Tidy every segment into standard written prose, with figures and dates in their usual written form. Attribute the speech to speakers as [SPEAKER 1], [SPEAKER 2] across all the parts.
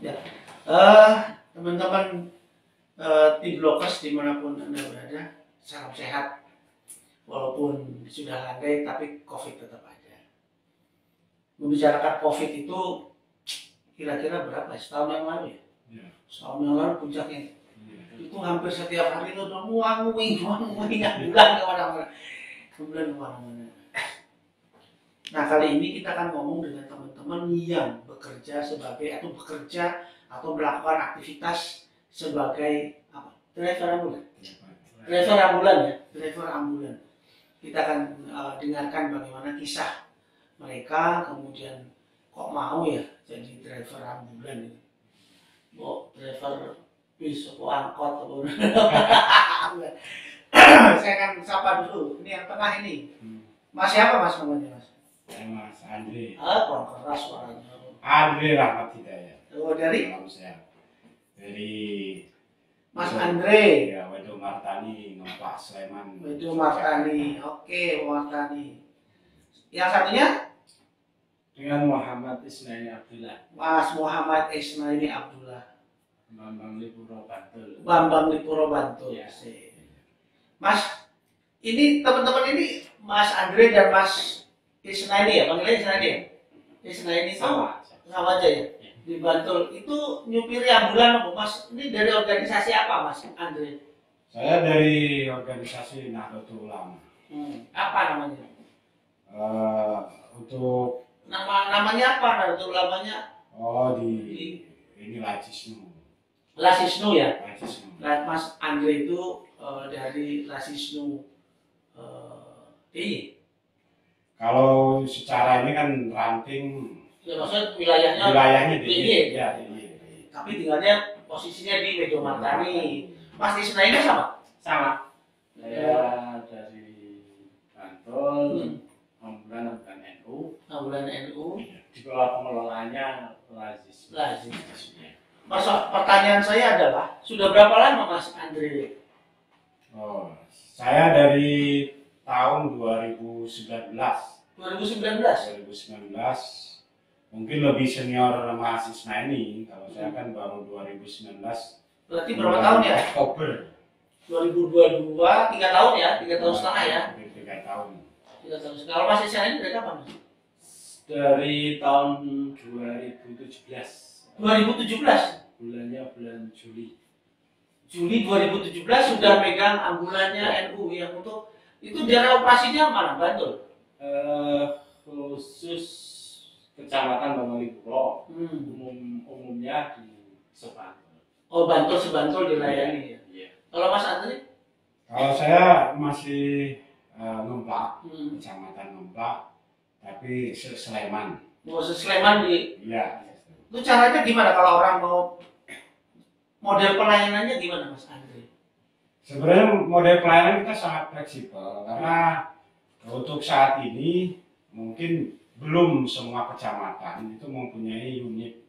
[SPEAKER 1] Ya, teman-teman tim Blokers dimanapun Anda berada, salam sehat. Walaupun sudah landai, tapi COVID tetap ada. Membicarakan COVID itu kira-kira berapa? Setahun yang lalu ya? Setahun yang lalu puncaknya. Itu hampir setiap hari itu udah nguang-nguing, bulan kemana-mana. Bulan kemana-mana. Nah, kali ini kita akan ngomong dengan teman-teman yang bekerja atau melakukan aktivitas sebagai apa? Driver ambulan. Driver ambulan ya, driver ambulan. Kita akan dengarkan bagaimana kisah mereka, kemudian kok mau ya jadi driver ambulan ini. Driver bis atau angkot atau saya akan sapa dulu. Ini yang tengah ini. Mas siapa mas namanya mas?
[SPEAKER 2] Mas Andre.
[SPEAKER 1] Kurang keras suaranya.
[SPEAKER 2] Andre Rahmat Hidayat.
[SPEAKER 1] Oh dari?
[SPEAKER 2] Dari
[SPEAKER 1] Mas Andre.
[SPEAKER 2] Ya, Wedo Martani, Ngempak Sleman.
[SPEAKER 1] Wedo Martani, oke Martani. Yang satunya?
[SPEAKER 2] Dengan Muhammad Isnaini Abdullah.
[SPEAKER 1] Mas Muhammad Isnaini Abdullah.
[SPEAKER 2] Bambang Lipuro Bantul.
[SPEAKER 1] Bambang Lipuro Bantul. Ya. Mas, ini teman-teman ini Mas Andre dan Mas Isnaini ya, panggilnya Isnaini ya? Isnaini itu sama aja ya? Di Bantul. Itu nyupiri ambulan apa Mas? Ini dari organisasi apa Mas Andre?
[SPEAKER 2] Saya dari organisasi Nahdlatul Ulama.
[SPEAKER 1] Apa namanya?
[SPEAKER 2] Untuk
[SPEAKER 1] namanya apa Nahdlatul Ulamanya?
[SPEAKER 2] Oh ini Lacisnu.
[SPEAKER 1] Lacisnu ya?
[SPEAKER 2] Lacisnu.
[SPEAKER 1] Mas Andre itu dari Lacisnu.
[SPEAKER 2] Kalau secara ini kan ranting.
[SPEAKER 1] Ya maksudnya wilayahnya
[SPEAKER 2] DIY. Ya,
[SPEAKER 1] tapi tinggalnya posisinya di Wedo Martani. Mas Isnaini sama? Sama.
[SPEAKER 2] Saya dari Bantul, ambulan NU.
[SPEAKER 1] Ambulan NU.
[SPEAKER 2] Di bawah pengelolaannya Lazis.
[SPEAKER 1] Mas, pertanyaan saya adalah sudah berapa lama Mas Andre?
[SPEAKER 2] Oh, saya dari tahun 2019.
[SPEAKER 1] 2019.
[SPEAKER 2] Mungkin lebih senior Mas Isnaini. Kalau saya kan baru 2019.
[SPEAKER 1] Berarti berapa tahun ya?
[SPEAKER 2] Oktober
[SPEAKER 1] 2022, 3 tahun ya? 3 tahun setengah ya?
[SPEAKER 2] 3 tahun.
[SPEAKER 1] 3 tahun. Kalau Mas Isnaini dari kapan?
[SPEAKER 2] Dari tahun 2017.
[SPEAKER 1] 2017?
[SPEAKER 2] Bulannya bulan Juli.
[SPEAKER 1] Juli 2017 sudah pegang ambulannya NU yang untuk itu daerah operasinya mana? Bantul?
[SPEAKER 2] Khusus Kecamatan Bambang Lipuro. Umumnya di Sebantul.
[SPEAKER 1] Oh, Bantul Sebantul dilayani ya.
[SPEAKER 2] Iya.
[SPEAKER 1] Kalau Mas Andri?
[SPEAKER 2] Kalau saya masih Ngempak, Kecamatan Ngempak, tapi Sleman.
[SPEAKER 1] Oh, Sleman di.
[SPEAKER 2] Iya.
[SPEAKER 1] Itu caranya gimana kalau orang mau model pelayanannya gimana Mas Andri?
[SPEAKER 2] Sebenarnya model pelayanan kita sangat fleksibel karena untuk saat ini mungkin belum semua kecamatan itu mempunyai unit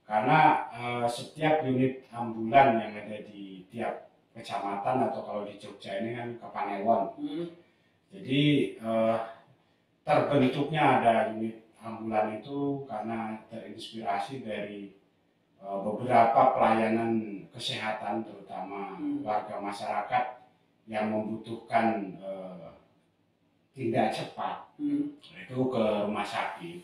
[SPEAKER 2] karena setiap unit ambulan yang ada di tiap kecamatan atau kalau di Jogja ini kan Kepanewon. Jadi terbentuknya ada unit ambulan itu karena terinspirasi dari beberapa pelayanan kesehatan terutama warga masyarakat yang membutuhkan tindak cepat itu ke rumah sakit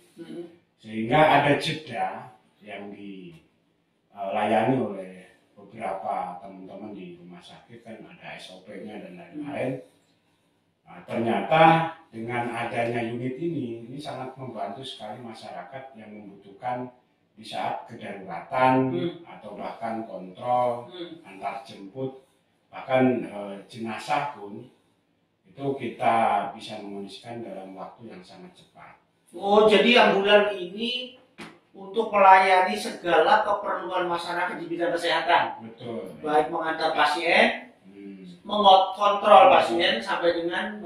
[SPEAKER 2] sehingga ada jeda yang dilayani oleh beberapa teman-teman di rumah sakit kan ada SOP-nya dan lain-lain. Nah, ternyata dengan adanya unit ini sangat membantu sekali masyarakat yang membutuhkan di saat kedaruratan atau bahkan kontrol antar jemput bahkan jenazah pun itu kita bisa mengondisikan dalam waktu yang sangat cepat.
[SPEAKER 1] Oh, jadi ambulan ini untuk melayani segala keperluan masyarakat di bidang kesehatan.
[SPEAKER 2] Betul.
[SPEAKER 1] Baik mengantar pasien, mengontrol pasien sampai dengan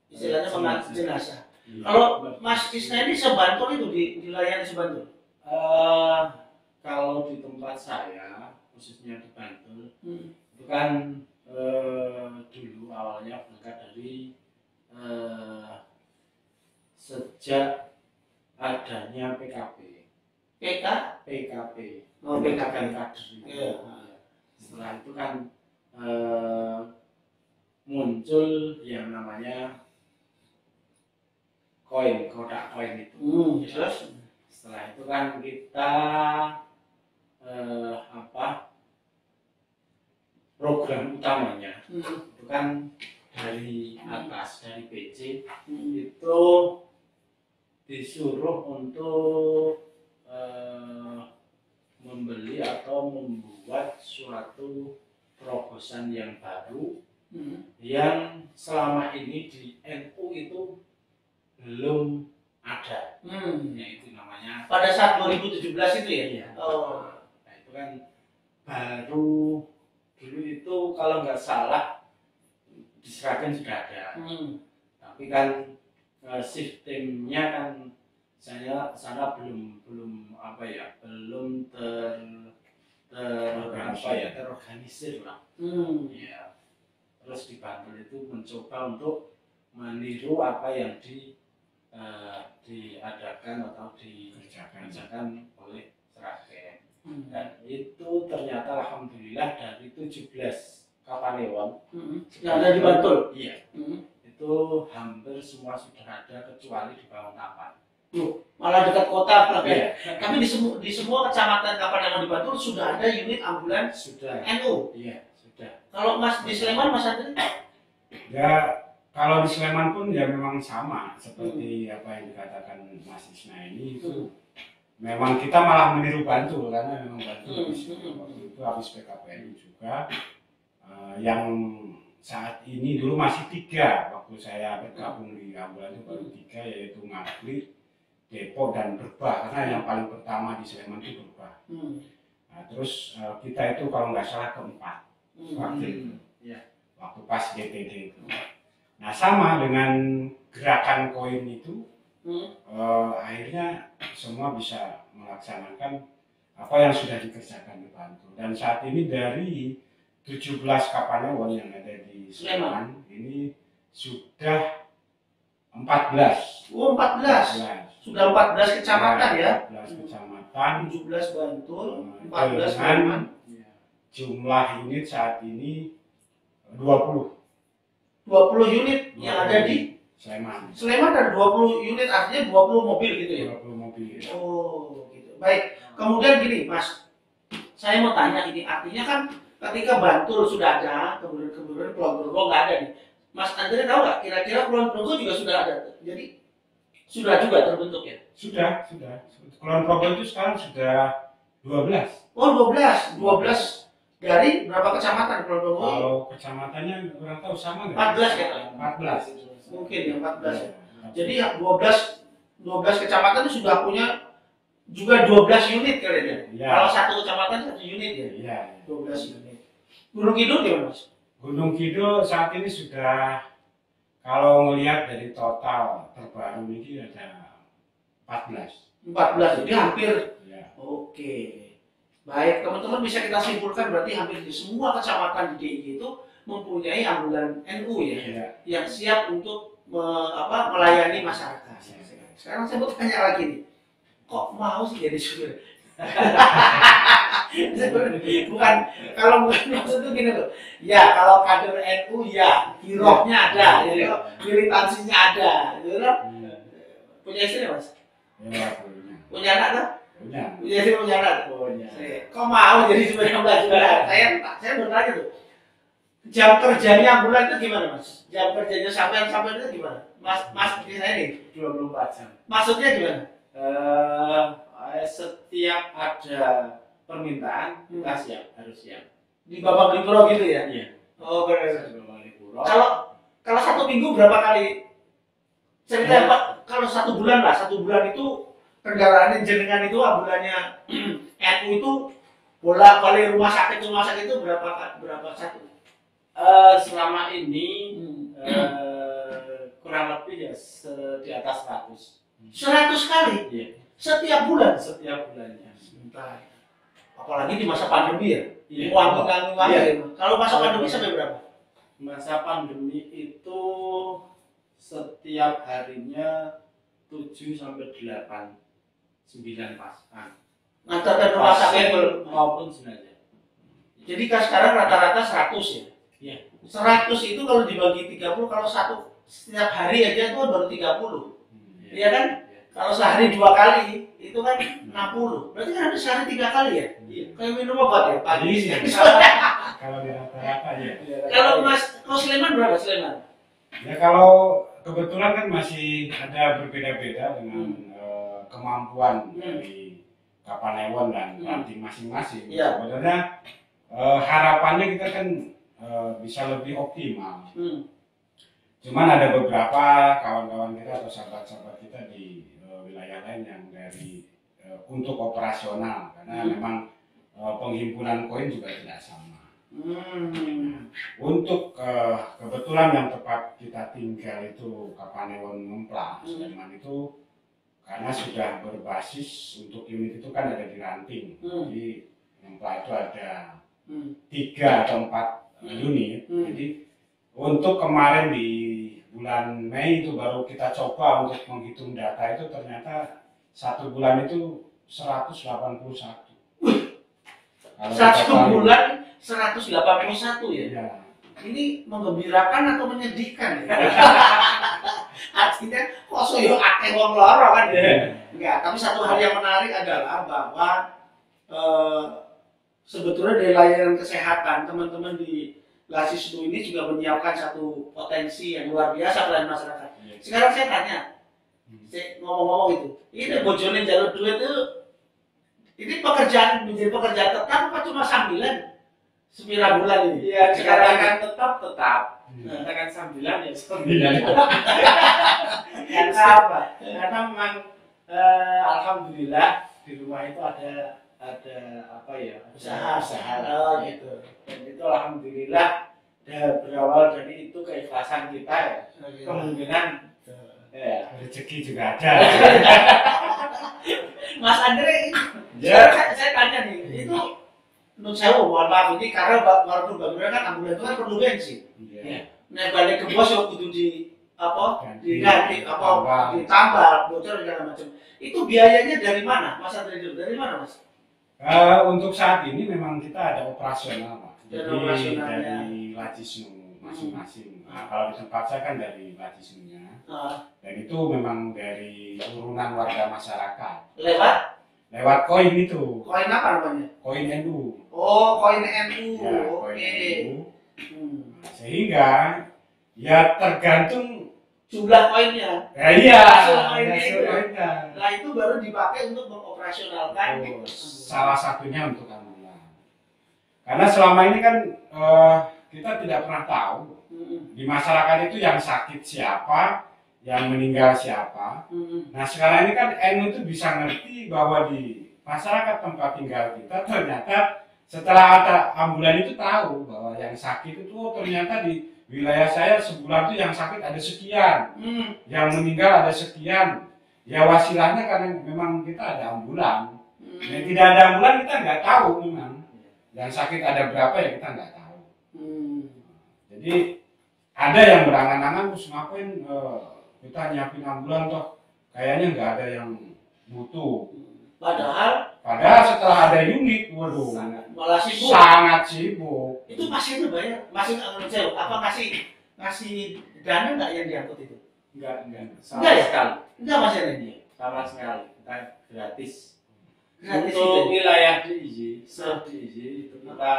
[SPEAKER 1] istilahnya mengantar jenazah. Kalau Mas Isna ini Sebantul itu dilayani Sebantul?
[SPEAKER 2] Kalau di tempat saya, khususnya di Bantul, itu kan dulu awalnya berangkat dari sejak adanya PKB. PKP,
[SPEAKER 1] Oh, PKP.
[SPEAKER 2] kader.
[SPEAKER 1] Iya.
[SPEAKER 2] Setelah itu kan muncul yang namanya koin, kotak koin itu.
[SPEAKER 1] Terus?
[SPEAKER 2] Setelah itu kan kita program utamanya itu kan dari atas, dari PC itu disuruh untuk membeli atau membuat suatu terobosan yang baru yang selama ini di NU itu belum ada. Yaitu namanya
[SPEAKER 1] Pada saat 2017 itu ya?
[SPEAKER 2] Iya.
[SPEAKER 1] Oh.
[SPEAKER 2] Nah, itu kan baru dulu itu kalau nggak salah di Sragen sudah ada. Tapi kan sistemnya kan sana belum terorganisir lah. Ya. Terus di Bantul itu mencoba untuk meniru apa yang diadakan atau dikerjakan oleh Sragen. Dan itu ternyata alhamdulillah dari 17 Kapanewon
[SPEAKER 1] yang ada di Bantul.
[SPEAKER 2] Iya. Itu hampir semua sudah ada kecuali di Bawangkapan.
[SPEAKER 1] Malah dekat kota lah
[SPEAKER 2] Iya.
[SPEAKER 1] Tapi di semua kecamatan Kapanewon di Bantul sudah ada unit ambulans
[SPEAKER 2] Sudah.
[SPEAKER 1] NU.
[SPEAKER 2] Iya, sudah.
[SPEAKER 1] Kalau Mas di Sleman Mas Andri?
[SPEAKER 2] Ya, kalau di Sleman pun ya memang sama seperti apa yang dikatakan Mas Isna ini itu. Memang kita malah meniru Bantul karena memang Bantul waktu itu habis PKPNU juga yang saat ini dulu masih 3 waktu saya bergabung di ambulan itu baru 3 yaitu Ngaglik, Depok dan Berbah karena yang paling pertama di Sleman itu Berbah. Nah, terus kita itu kalau nggak salah keempat waktu itu, waktu pas DPD itu. Nah sama dengan gerakan koin itu. Akhirnya semua bisa melaksanakan apa yang sudah dikerjakan di Bantul dan saat ini dari 17 Kapanewon yang ada di Sleman ini sudah 14.
[SPEAKER 1] Oh 14. Sudah 14 kecamatan ya?
[SPEAKER 2] 14 kecamatan,
[SPEAKER 1] 17 Bantul, 14 Sleman.
[SPEAKER 2] Jumlah unit saat ini 20
[SPEAKER 1] unit yang ada di Sleman ada 20 unit, artinya 20 mobil gitu ya?
[SPEAKER 2] 20 mobil.
[SPEAKER 1] Oh, gitu. Baik. Kemudian gini, Mas. Saya mau tanya ini, artinya kan ketika Bantul sudah ada, kemudian Kulon Progo nggak ada nih. Mas Andre tahu nggak? Kira-kira Kulon Progo juga sudah ada. Jadi sudah juga terbentuk ya?
[SPEAKER 2] Sudah. Kulon Progo itu sekarang sudah 12.
[SPEAKER 1] Oh, 12 dari berapa kecamatan Kulon Progo?
[SPEAKER 2] Kalau kecamatannya kurang tahu sama nggak?
[SPEAKER 1] 14 ya?
[SPEAKER 2] 14.
[SPEAKER 1] Mungkin ya 14 ya. Jadi 12 kecamatan itu sudah punya juga 12 unit kalian ya. Kalau satu kecamatan 1 unit ya.
[SPEAKER 2] Iya.
[SPEAKER 1] 12 unit. Gunung Kidul gimana Mas?
[SPEAKER 2] Gunung Kidul saat ini sudah kalau melihat dari total terbaru ini ada 14.
[SPEAKER 1] Jadi hampir.
[SPEAKER 2] Ya.
[SPEAKER 1] Oke. Baik, teman-teman bisa kita simpulkan berarti hampir di semua kecamatan di DIY itu mempunyai ambulan NU ya, yang siap untuk melayani masyarakat. Sekarang saya mau tanya lagi nih, kok mau sih jadi supir? bukan maksud itu gini loh. Ya kalau kader NU ya girohnya ada, militansinya ada, gitu loh. Punya istri Mas?
[SPEAKER 2] Ya,
[SPEAKER 1] punya anak kan?
[SPEAKER 2] Punya
[SPEAKER 1] istri, punya anak. Kok mau jadi supir ambulan? Saya bertanya tuh. Jam kerjanya ambulan itu gimana Mas? Jam kerjanya sampai itu gimana? Mas seperti saya nih
[SPEAKER 2] 24 jam.
[SPEAKER 1] Maksudnya gimana?
[SPEAKER 2] Setiap ada permintaan kita harus siap.
[SPEAKER 1] Di babak libur gitu ya?
[SPEAKER 2] Iya.
[SPEAKER 1] Oh benar.
[SPEAKER 2] Kalau
[SPEAKER 1] 1 minggu berapa kali? Saya Pak, kalau 1 bulan lah, 1 bulan itu kendaraan jenengan itu ambulannya NU itu bolak-balik rumah sakit itu berapa satu?
[SPEAKER 2] Selama ini kurang lebih ya di atas 100.
[SPEAKER 1] 100 kali?
[SPEAKER 2] Iya.
[SPEAKER 1] Setiap bulan?
[SPEAKER 2] Setiap bulannya.
[SPEAKER 1] Sebentar. Apalagi di masa pandemi ya?
[SPEAKER 2] Iya.
[SPEAKER 1] Wangi.
[SPEAKER 2] Iya.
[SPEAKER 1] Kalau masa pandemi sampai berapa?
[SPEAKER 2] Masa pandemi itu setiap harinya 7 sampai 8 9 pasangan.
[SPEAKER 1] ngantar ke rumah sakit
[SPEAKER 3] maupun jenazah.
[SPEAKER 1] jadi kan sekarang rata-rata 100 ya.
[SPEAKER 3] Iya.
[SPEAKER 1] 100 itu kalau dibagi 30, kalau setiap hari aja itu baru 30. Iya kan? Kalau sehari 2 kali itu kan 60. Berarti kan harus sehari 3 kali ya?
[SPEAKER 3] Iya.
[SPEAKER 1] Kayak minum obat ya, pagi siang.
[SPEAKER 2] Kalau di rata-rata ya.
[SPEAKER 1] Kalau Sleman berapa Sleman?
[SPEAKER 2] Ya kalau kebetulan kan masih ada berbeda-beda dengan kemampuan dari Kapanewon dan ranting masing-masing.
[SPEAKER 1] Iya.
[SPEAKER 2] Sebenarnya harapannya kita kan bisa lebih optimal. Cuman ada beberapa kawan-kawan kita atau sahabat-sahabat kita di wilayah lain yang dari untuk operasional karena memang penghimpunan koin juga tidak sama. Untuk kebetulan yang tempat kita tinggal itu Kapanewon Ngemplak, Sleman itu karena sudah berbasis untuk unit itu kan ada di ranting. Jadi Ngemplak itu ada 3 atau 4 unit. Jadi untuk kemarin di bulan Mei itu baru kita coba untuk menghitung data itu ternyata 1 bulan itu 181. Kalau
[SPEAKER 1] 1 bulan 181 ya?
[SPEAKER 2] Iya.
[SPEAKER 1] Ini menggembirakan atau menyedihkan ya? Artinya kok soyo akeh wong loro kan ya? Enggak, tapi satu hal yang menarik adalah bahwa sebetulnya dari layanan kesehatan teman-teman di Lasisnu ini juga menyiapkan satu potensi yang luar biasa pelayanan masyarakat. Sekarang saya tanya, saya ngomong-ngomong itu, ini bojonin jalur duit itu, ini pekerjaan menjadi pekerjaan tetap apa cuma sambilan? 9 bulan ini.
[SPEAKER 3] Iya, dikatakan tetap. Dikatakan sambilan ya sambilan. Karena apa? Karena memang alhamdulillah di rumah itu ada apa ya?
[SPEAKER 1] Usaha.
[SPEAKER 3] Oh, gitu. Dan itu alhamdulillah berawal dari itu keikhlasan kita ya. Kemungkinan ya
[SPEAKER 2] Rezeki juga ada.
[SPEAKER 1] Mas Andre, saya tanya nih, itu menurut saya mohon maaf ini karena walaupun bagaimana kan ambulan itu kan perlu bensin.
[SPEAKER 2] Iya.
[SPEAKER 1] Nah balik ke bos yang kudu diganti
[SPEAKER 2] tambal.
[SPEAKER 1] ditambal bocor segala macam. Itu biayanya dari mana, Mas Andre? Dari mana, Mas?
[SPEAKER 2] Untuk saat ini memang kita ada operasional, Pak. Jadi dari Lasisnu masing-masing. Nah, kalau di tempat saya kan dari Lasisnunya. Dan itu memang dari urunan warga masyarakat. Lewat koin itu.
[SPEAKER 1] Koin apa namanya?
[SPEAKER 2] Koin NU.
[SPEAKER 1] Oh, koin NU.
[SPEAKER 2] Ya, koin
[SPEAKER 1] Oke.
[SPEAKER 2] NU. Sehingga ya tergantung
[SPEAKER 1] Jumlah koinnya.
[SPEAKER 2] ya iya.
[SPEAKER 1] Hasil koinnya. Nah itu baru dipakai untuk mengoperasionalkan.
[SPEAKER 2] Salah satunya untuk ambulan. Karena selama ini kan kita tidak pernah tahu di masyarakat itu yang sakit siapa, yang meninggal siapa. Nah sekarang ini kan NU itu bisa ngerti bahwa di masyarakat tempat tinggal kita ternyata setelah ada ambulan itu tahu bahwa yang sakit itu ternyata di wilayah saya sebulan itu yang sakit ada sekian, yang meninggal ada sekian. Ya wasilahnya karena memang kita ada ambulan. Yang tidak ada ambulan kita nggak tahu memang. Yang sakit ada berapa ya kita nggak tahu. Jadi ada yang berangan-angan terus ngapain kita nyiapin ambulan toh kayaknya nggak ada yang butuh. Padahal setelah ada unit, waduh,
[SPEAKER 1] malah sibuk.
[SPEAKER 2] Sangat sibuk.
[SPEAKER 1] Itu pasiennya banyak, masih nggak jauh. Apa ngasih dana nggak yang diangkut itu?
[SPEAKER 3] Enggak.
[SPEAKER 1] Enggak ya?
[SPEAKER 3] Sekali.
[SPEAKER 1] Enggak pasiennya dia.
[SPEAKER 3] Sama sekali. Kita gratis.
[SPEAKER 1] Gratis
[SPEAKER 3] Untuk
[SPEAKER 1] itu.
[SPEAKER 3] wilayah DIY, itu kita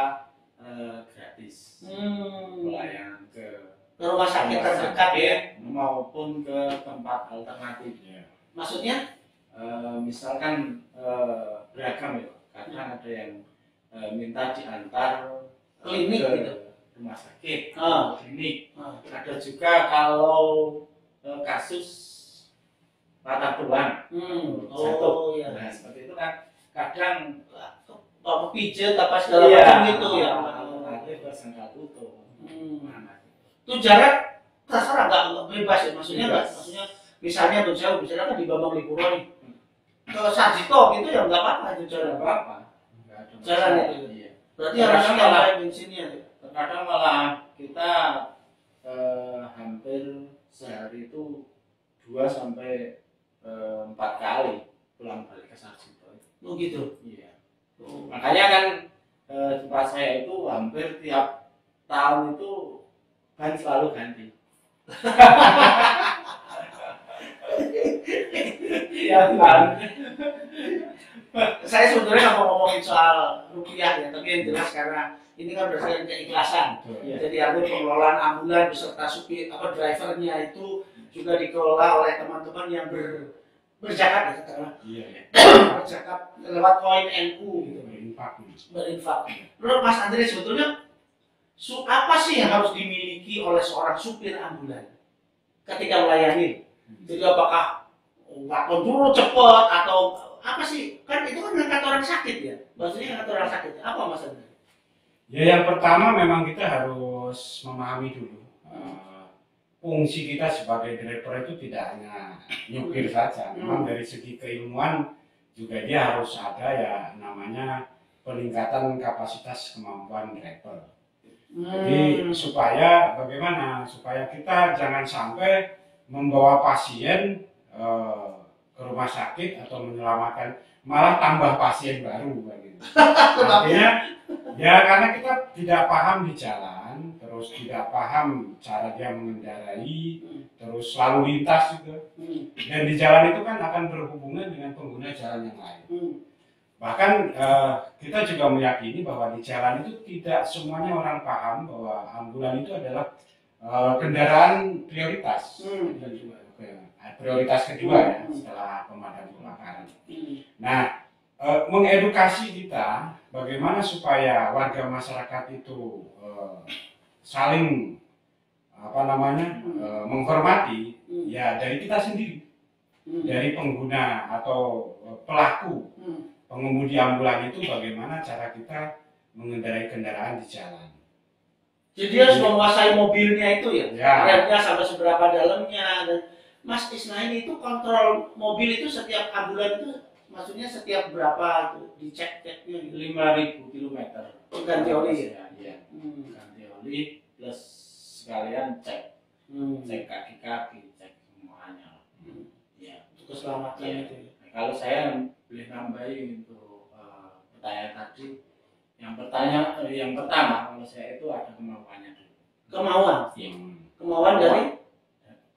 [SPEAKER 3] gratis. Pelayanan ke
[SPEAKER 1] Rumah sakit terdekat ya.
[SPEAKER 3] maupun ke tempat alternatif.
[SPEAKER 1] Maksudnya?
[SPEAKER 3] Misalkan beragam ya. Kadang ada yang minta diantar
[SPEAKER 1] Klinik
[SPEAKER 3] ke
[SPEAKER 1] gitu.
[SPEAKER 3] rumah sakit, klinik. Ada juga kalau kasus patah tulang, jatuh.
[SPEAKER 1] Iya.
[SPEAKER 3] Nah seperti itu kan kadang
[SPEAKER 1] Apa pijet apa segala macam gitu ya.
[SPEAKER 3] Alternatif tersangka tutup.
[SPEAKER 1] Itu jarak terserah nggak bebas ya, maksudnya nggak, maksudnya misalnya tuh jauh, misalnya kan di Bambang Lipuro nih ke Sarjito gitu ya nggak apa-apa itu jalan.
[SPEAKER 3] Nggak apa-apa.
[SPEAKER 1] Jalan itu.
[SPEAKER 3] Iya.
[SPEAKER 1] Berarti harus tambah bensinnya.
[SPEAKER 3] Terkadang malah kita hampir sehari itu 2 sampai 4 kali pulang balik ke Sarjito.
[SPEAKER 1] Oh gitu.
[SPEAKER 3] Iya.
[SPEAKER 1] Oh.
[SPEAKER 3] Makanya kan tempat saya itu hampir tiap tahun itu ban selalu ganti. Iya kan.
[SPEAKER 1] Saya sebetulnya nggak mau ngomongin soal rupiah ya, tapi yang jelas karena ini kan berdasarkan keikhlasan.
[SPEAKER 3] Iya.
[SPEAKER 1] Jadi artinya pengelolaan ambulan beserta supir drivernya itu juga dikelola oleh teman-teman yang berzakat ya katakanlah.
[SPEAKER 2] Iya, ya.
[SPEAKER 1] Berzakat lewat koin NU gitu. Berinfak. Menurut Mas Andre sebetulnya apa sih yang harus dimiliki oleh seorang supir ambulan ketika melayani? Jadi apakah waktu dulu cepat atau apa sih? Kan itu kan ngangkat orang sakit ya. Maksudnya ngangkat orang sakit. Apa Mas Andre?
[SPEAKER 2] Ya, yang pertama memang kita harus memahami dulu fungsi kita sebagai driver itu tidak hanya nyupir saja. Memang dari segi keilmuan juga dia harus ada ya namanya peningkatan kapasitas kemampuan driver. Jadi supaya bagaimana? Supaya kita jangan sampai membawa pasien ke rumah sakit atau menyelamatkan malah tambah pasien baru gitu. Artinya ya karena kita tidak paham di jalan, terus tidak paham cara dia mengendarai, terus lalu lintas juga. Dan di jalan itu kan akan berhubungan dengan pengguna jalan yang lain. Bahkan kita juga meyakini bahwa di jalan itu tidak semuanya orang paham bahwa ambulan itu adalah kendaraan prioritas. Prioritas kedua ya setelah pemadam kebakaran. Nah, mengedukasi kita bagaimana supaya warga masyarakat itu saling menghormati ya dari kita sendiri, dari pengguna atau pelaku pengemudi ambulan itu bagaimana cara kita mengendarai kendaraan di jalan.
[SPEAKER 1] Jadi dia harus menguasai mobilnya itu ya, remnya sampai seberapa dalamnya. Dan Mas Isnaini itu kontrol mobil itu setiap ambulan itu maksudnya setiap berapa tuh dicek-ceknya gitu?
[SPEAKER 3] 5.000 kilometer.
[SPEAKER 1] Ganti oli ya?
[SPEAKER 3] Iya. Ganti oli plus sekalian cek. Cek kaki-kaki, cek semuanya. Ya.
[SPEAKER 1] Untuk keselamatan itu ya.
[SPEAKER 3] Nah, kalau saya boleh nambahin untuk pertanyaan tadi, yang pertama kalau saya itu ada kemauannya dulu.
[SPEAKER 1] Kemauan?
[SPEAKER 3] Iya.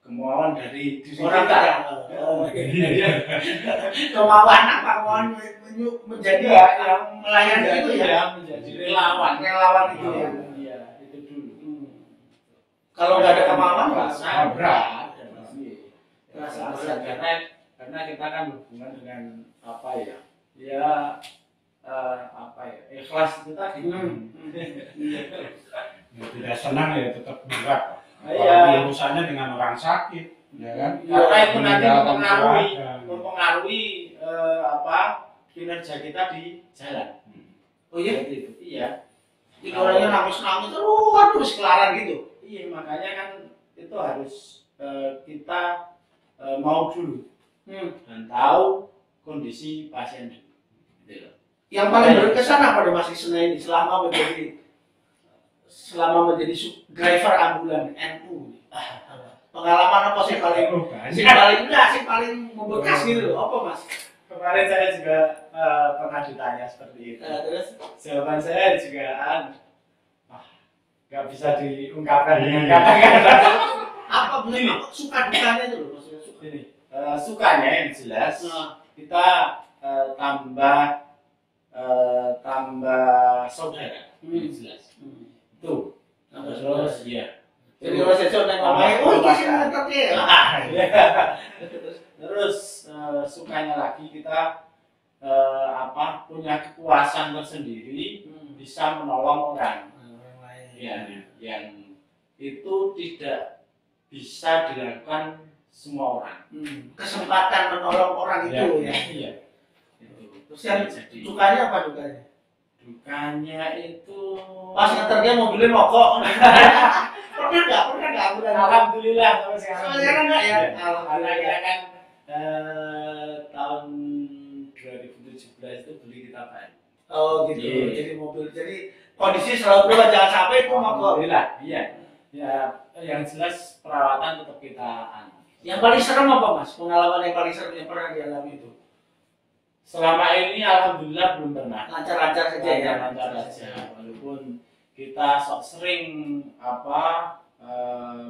[SPEAKER 1] Kemauan dari
[SPEAKER 3] diri
[SPEAKER 1] orang
[SPEAKER 3] kita.
[SPEAKER 1] Kemauan apa? Kemauan menjadi yang melayani itu ya?
[SPEAKER 3] Menjadi relawan
[SPEAKER 1] itu ya?
[SPEAKER 3] Iya, itu dulu.
[SPEAKER 1] Kalau nggak ada kemauan
[SPEAKER 3] rasa berat.
[SPEAKER 1] Rasa
[SPEAKER 3] Karena kita kan berhubungan dengan ikhlas itu tadi.
[SPEAKER 2] Tidak senang ya tetap berat.
[SPEAKER 3] Iya.
[SPEAKER 2] Urusannya dengan orang sakit, ya kan?
[SPEAKER 3] Karena itu nanti mempengaruhi kinerja kita di jalan.
[SPEAKER 1] Oh iya?
[SPEAKER 3] Itu. Iya.
[SPEAKER 1] Jadi orangnya nangis-nangis terus kelaran gitu.
[SPEAKER 3] Iya, makanya kan itu harus kita mau dulu dan tahu kondisi pasien dulu. Gitu.
[SPEAKER 1] Yang paling berkesan apa di Mas Isnaini selama menjadi driver ambulan NU? Pengalaman apa sih paling membekas gitu loh? Apa Mas?
[SPEAKER 3] Kemarin saya juga pernah ditanya seperti itu.
[SPEAKER 1] Terus
[SPEAKER 3] jawaban saya juga nggak bisa diungkapkan dengan kata-kata.
[SPEAKER 1] apa begini? Suka dukanya itu loh maksudnya suka.
[SPEAKER 3] Ini sukanya yang jelas kita tambah saudara. Yang jelas. Tuh. Terus iya.
[SPEAKER 1] Jadi kalau saya ngomongin, oh ini sih nonton ya.
[SPEAKER 3] Terus sukanya lagi kita punya kekuasaan tersendiri bisa menolong orang. Yang itu tidak bisa dilakukan semua orang.
[SPEAKER 1] Kesempatan menolong orang itu ya.
[SPEAKER 3] Iya.
[SPEAKER 1] Terus yang dukanya apa dukanya?
[SPEAKER 3] Dukanya itu
[SPEAKER 1] pas ngeternya mobilnya mogok. Pernah nggak?
[SPEAKER 3] Alhamdulillah sampai
[SPEAKER 1] Sekarang nggak ya?
[SPEAKER 3] Karena kita kan tahun 2017 itu beli kita baru.
[SPEAKER 1] Oh gitu. Jadi mobil, jadi kondisi selalu berubah, jangan sampai itu mogok.
[SPEAKER 3] Alhamdulillah, iya. Ya, yang jelas perawatan tetap kita.
[SPEAKER 1] Yang paling serem apa Mas? Pengalaman yang paling serem yang pernah dialami itu?
[SPEAKER 3] selama ini alhamdulillah belum pernah.
[SPEAKER 1] Lancar-lancar saja ya.
[SPEAKER 3] Lancar saja. Walaupun kita sering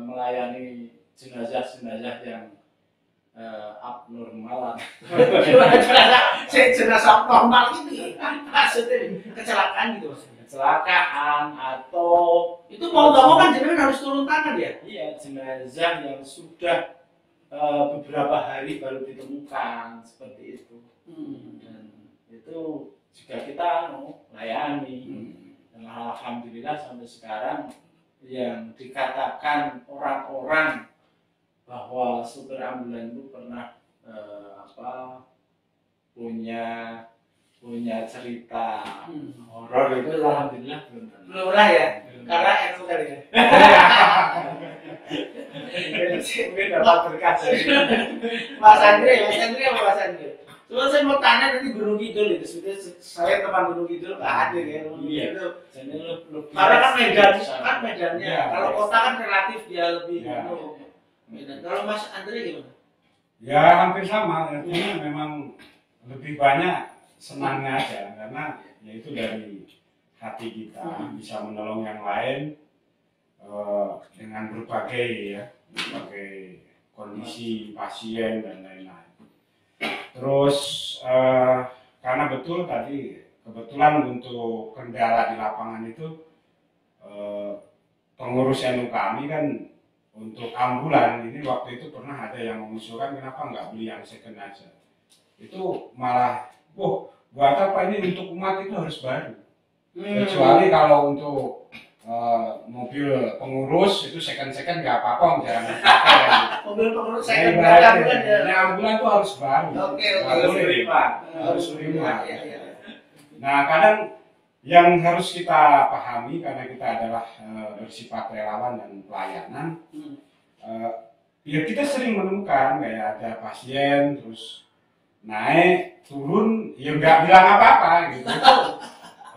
[SPEAKER 3] melayani jenazah-jenazah yang abnormal.
[SPEAKER 1] Jenazah abnormal ini maksudnya kecelakaan gitu maksudnya.
[SPEAKER 3] Kecelakaan atau
[SPEAKER 1] itu mau nggak mau kan jenengan harus turun tangan ya.
[SPEAKER 3] Iya, jenazah yang sudah beberapa hari baru ditemukan seperti itu. Dan itu juga kita layani. Dan alhamdulillah sampai sekarang yang dikatakan orang-orang bahwa supir ambulan itu pernah punya cerita horor itu alhamdulillah belum
[SPEAKER 1] pernah ya, karena NU kali ya.
[SPEAKER 3] Mungkin dapat berkat dari
[SPEAKER 1] Mas Andre. Cuma saya mau tanya nanti Gunung Kidul itu, sebetulnya saya teman Gunung Kidul nggak hadir ya.
[SPEAKER 3] Iya.
[SPEAKER 1] Karena kan medannya. Kalau kota kan relatif dia lebih medan. Kalau Mas Andre gimana?
[SPEAKER 2] Ya hampir sama, artinya memang lebih banyak senangnya aja karena yaitu dari hati kita bisa menolong yang lain dengan berbagai kondisi pasien dan lain-lain. Terus karena betul tadi kebetulan untuk kendala di lapangan itu pengurus NU kami kan untuk ambulan ini waktu itu pernah ada yang mengusulkan kenapa nggak beli yang second aja. Itu malah buat apa ini untuk umat itu harus baru. Kecuali kalau untuk mobil pengurus itu second nggak apa-apa jangan dipakai.
[SPEAKER 1] Mobil pengurus
[SPEAKER 2] Saya
[SPEAKER 1] ambulan ya.
[SPEAKER 2] Nah, ambulan itu harus baru. Harus prima. Nah kadang yang harus kita pahami karena kita adalah bersifat relawan dan pelayanan, ya kita sering menemukan kayak ada pasien terus naik turun ya nggak bilang apa-apa gitu.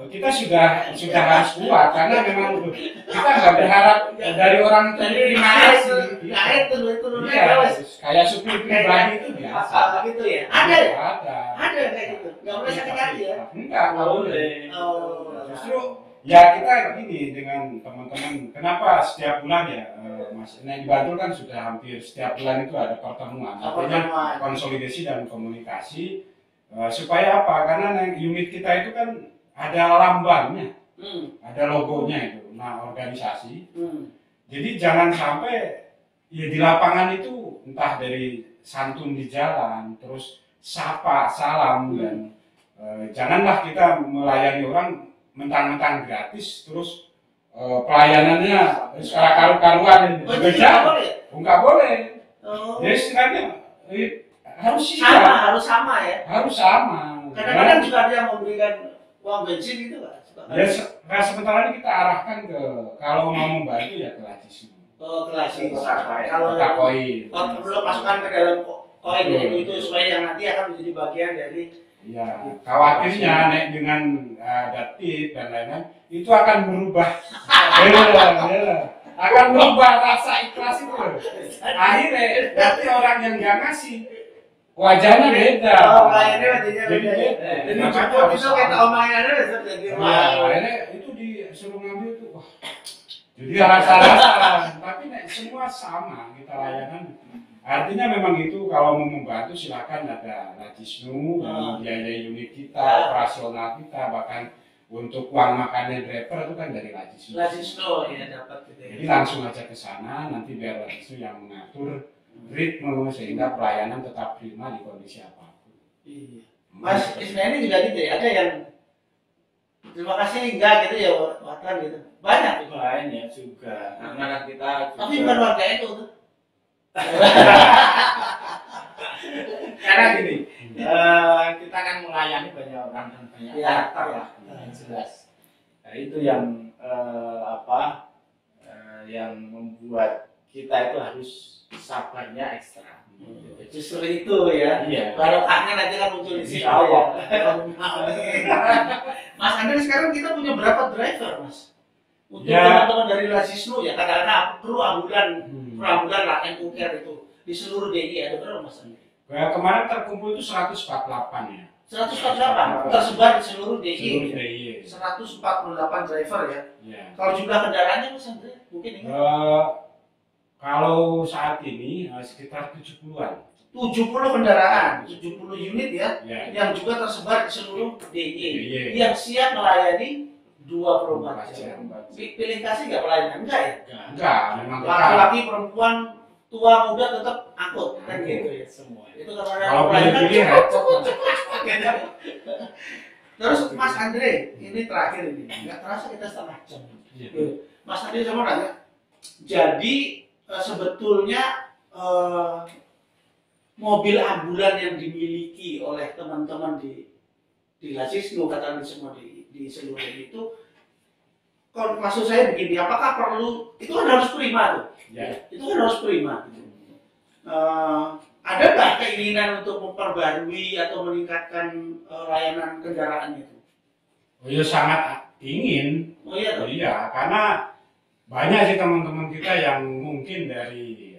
[SPEAKER 2] Kita sudah harus kuat karena memang kita nggak berharap dari orang itu terima kasih.
[SPEAKER 1] Naik turun
[SPEAKER 2] Iya, kayak supir pribadi itu biasa.
[SPEAKER 1] Gitu ya. Ada kayak gitu. Nggak boleh sakit hati ya.
[SPEAKER 2] Enggak boleh. Justru ya kita gini dengan teman-teman. Kenapa setiap bulan ya, Mas? Nah di Bantul kan sudah hampir setiap bulan itu ada pertemuan. Artinya konsolidasi dan komunikasi supaya apa? Karena unit kita itu kan ada lambangnya, ada logonya itu. Nah organisasi. Jadi jangan sampai ya di lapangan itu entah dari santun di jalan, terus sapa, salam dan janganlah kita melayani orang mentang-mentang gratis, terus pelayanannya secara karu-karuan berbeda, nggak boleh. Jadi istilahnya harus sama ya. Harus sama.
[SPEAKER 1] Kadang-kadang juga ada yang memberikan uang bensin gitu Pak.
[SPEAKER 2] Ya, sementara ini kita arahkan ke kalau mau membantu ya ke Lacis.
[SPEAKER 1] Kelas
[SPEAKER 2] kalau koin.
[SPEAKER 1] Perlu masukkan ke dalam koin itu supaya yang nanti akan menjadi bagian dari.
[SPEAKER 2] Ya, khawatirnya nek dengan ada tip dan lain-lain itu akan berubah. Akan berubah rasa ikhlas itu. Akhirnya nanti orang yang nggak ngasih wajahnya beda.
[SPEAKER 1] Mainnya wajahnya beda. Jadi cukup itu kita omongannya jadi.
[SPEAKER 2] Akhirnya itu disuruh ngambil tuh. Jadi rasa-rasa, tapi semua sama kita layanan. Artinya memang itu kalau mau membantu silakan ada Lacisnu, biaya unit kita, operasional kita, bahkan untuk uang makannya driver itu kan dari Lacisnu.
[SPEAKER 1] Lacisnu ya dapat gitu ya.
[SPEAKER 2] Jadi langsung aja ke sana, nanti biar Lacisnu yang mengatur ritme sehingga pelayanan tetap prima di kondisi apapun.
[SPEAKER 1] Iya. Mas Ismaili juga gitu ya, ada yang terima kasih enggak gitu ya Watan gitu. Banyak
[SPEAKER 3] juga karena kita juga...
[SPEAKER 1] Tapi bukan warga itu tuh.
[SPEAKER 3] Karena gini, kita kan melayani banyak orang dan banyak karakter lah, yang jelas. Nah, itu yang yang membuat kita itu harus sabarnya ekstra.
[SPEAKER 1] Justru itu ya.
[SPEAKER 3] Iya.
[SPEAKER 1] Barokahnya nanti kan muncul di situ. Mas Andre sekarang kita punya berapa driver Mas? Untuk teman-teman dari Lacisnu ya, kadang-kadang kru ambulan lah NU Care itu di seluruh DI ada berapa Mas Andre?
[SPEAKER 2] Kemarin terkumpul itu 148 ya.
[SPEAKER 1] 148 tersebar di seluruh DIY.
[SPEAKER 2] Seluruh DIY.
[SPEAKER 1] 148 driver ya.
[SPEAKER 2] Ya.
[SPEAKER 1] Kalau jumlah kendaraannya Mas Andre mungkin ini
[SPEAKER 2] Kalau saat ini sekitar 70-an.
[SPEAKER 1] 70 kendaraan, 70 unit ya,
[SPEAKER 2] Ya.
[SPEAKER 1] yang juga tersebar di seluruh DIY
[SPEAKER 2] Iya.
[SPEAKER 1] yang siap melayani 24 jam.
[SPEAKER 2] 24 jam.
[SPEAKER 1] Pilih kasih nggak pelayanan? Enggak ya?
[SPEAKER 2] Enggak, memang tetap.
[SPEAKER 1] Laki-laki, perempuan, tua, muda tetap angkut kan gitu ya.
[SPEAKER 3] Semua.
[SPEAKER 1] Itu karena
[SPEAKER 2] Kalau
[SPEAKER 1] pelayanan
[SPEAKER 2] pilih-pilih repot.
[SPEAKER 1] gitu. Terus Mas Andre, ini terakhir ini, nggak terasa kita setengah jam.
[SPEAKER 2] Iya.
[SPEAKER 1] Mas Andre saya mau nanya, jadi sebetulnya mobil ambulan yang dimiliki oleh teman-teman di Lazisnu, katakan semua di seluruh itu, kalau maksud saya begini, apakah perlu, itu kan harus prima tuh,
[SPEAKER 2] Ya.
[SPEAKER 1] itu kan harus prima. Ada nggak keinginan untuk memperbarui atau meningkatkan layanan kendaraan itu?
[SPEAKER 2] Oh iya, sangat ingin.
[SPEAKER 1] Oh iya,
[SPEAKER 2] Oh iya, karena banyak sih teman-teman kita yang mungkin dari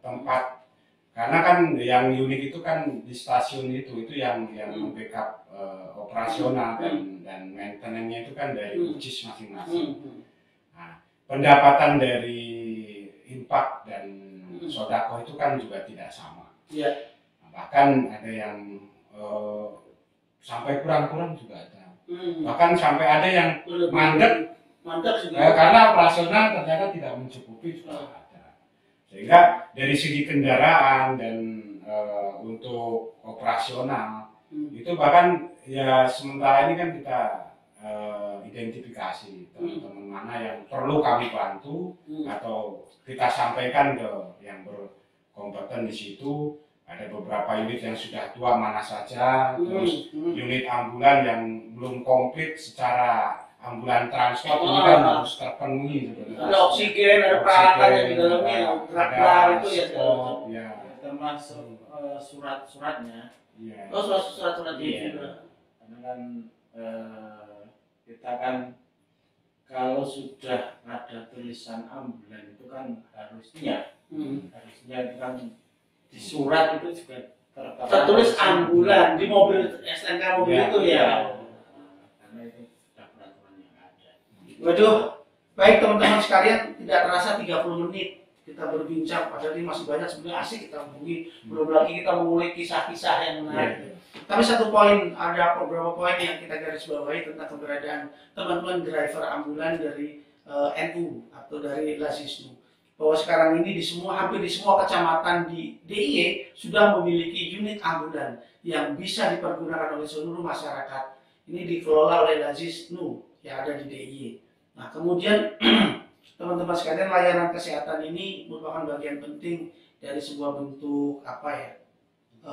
[SPEAKER 2] tempat, karena kan yang unik itu kan di stasiun itu yang membackup operasional dan maintenance-nya itu kan dari UCIS masing-masing. Nah, pendapatan dari infak dan sodako itu kan juga tidak sama.
[SPEAKER 1] Iya.
[SPEAKER 2] Nah, bahkan ada yang sampai kurang-kurang juga ada. Bahkan sampai ada yang mandek karena operasional ternyata tidak mencukupi juga ada. Sehingga dari segi kendaraan dan untuk operasional itu bahkan ya sementara ini kan kita identifikasi teman-teman mana yang perlu kami bantu atau kita sampaikan ke yang berkompeten di situ. Ada beberapa unit yang sudah tua mana saja, terus unit ambulan yang belum komplit secara ambulan transport ini kan harus terpenuhi sebenarnya.
[SPEAKER 1] Ada oksigen, ada peralatan yang di dalamnya, draklar itu ya.
[SPEAKER 2] Ya.
[SPEAKER 3] Termasuk surat-suratnya.
[SPEAKER 2] Ya.
[SPEAKER 1] Oh, surat-surat
[SPEAKER 3] Iya.
[SPEAKER 1] juga.
[SPEAKER 3] Karena kan kita kan kalau sudah ada tulisan ambulan itu kan harusnya itu kan di surat itu juga
[SPEAKER 1] Tertulis ambulan di mobil SNK mobil itu ya.
[SPEAKER 3] Karena itu sudah peraturan yang ada.
[SPEAKER 1] Waduh, baik teman-teman sekalian, tidak terasa 30 menit kita berbincang, padahal ini masih banyak sebenarnya asik kita hubungi. Belum lagi kita mengulik kisah-kisah yang menarik. Tapi satu poin, ada beberapa poin yang kita garis bawahi tentang keberadaan teman-teman driver ambulan dari NU atau dari Lazisnu. Bahwa sekarang ini hampir di semua kecamatan di DIY sudah memiliki unit ambulan yang bisa dipergunakan oleh seluruh masyarakat. Ini dikelola oleh Lazisnu yang ada di DIY. Nah, kemudian teman-teman sekalian, layanan kesehatan ini merupakan bagian penting dari sebuah bentuk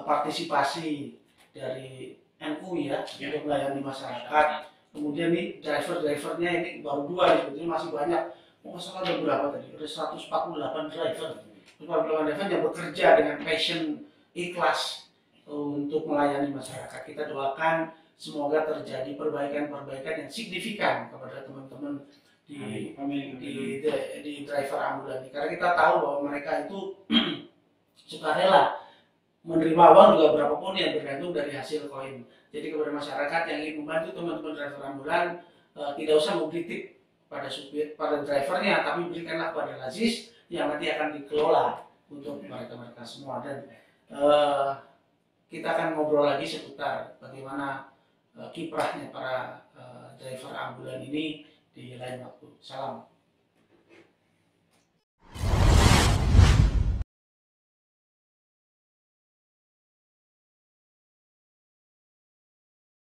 [SPEAKER 1] partisipasi dari NU ya untuk melayani masyarakat. Kemudian nih driver-drivernya ini baru 2 nih, sebetulnya masih banyak. Oh, salah ada berapa tadi? Ada 148 driver. 148 driver yang bekerja dengan passion, ikhlas untuk melayani masyarakat. Kita doakan semoga terjadi perbaikan-perbaikan yang signifikan kepada teman-teman di driver ambulan ini. Karena kita tahu bahwa mereka itu sukarela menerima uang juga berapapun yang bergantung dari hasil koin. Jadi kepada masyarakat yang ingin membantu teman-teman driver ambulan, tidak usah mengkritik pada supir, pada drivernya, tapi berikanlah kepada Lazis yang nanti akan dikelola untuk mereka semua. Dan kita akan ngobrol lagi seputar bagaimana kiprahnya para driver ambulan ini di lain waktu. Salam.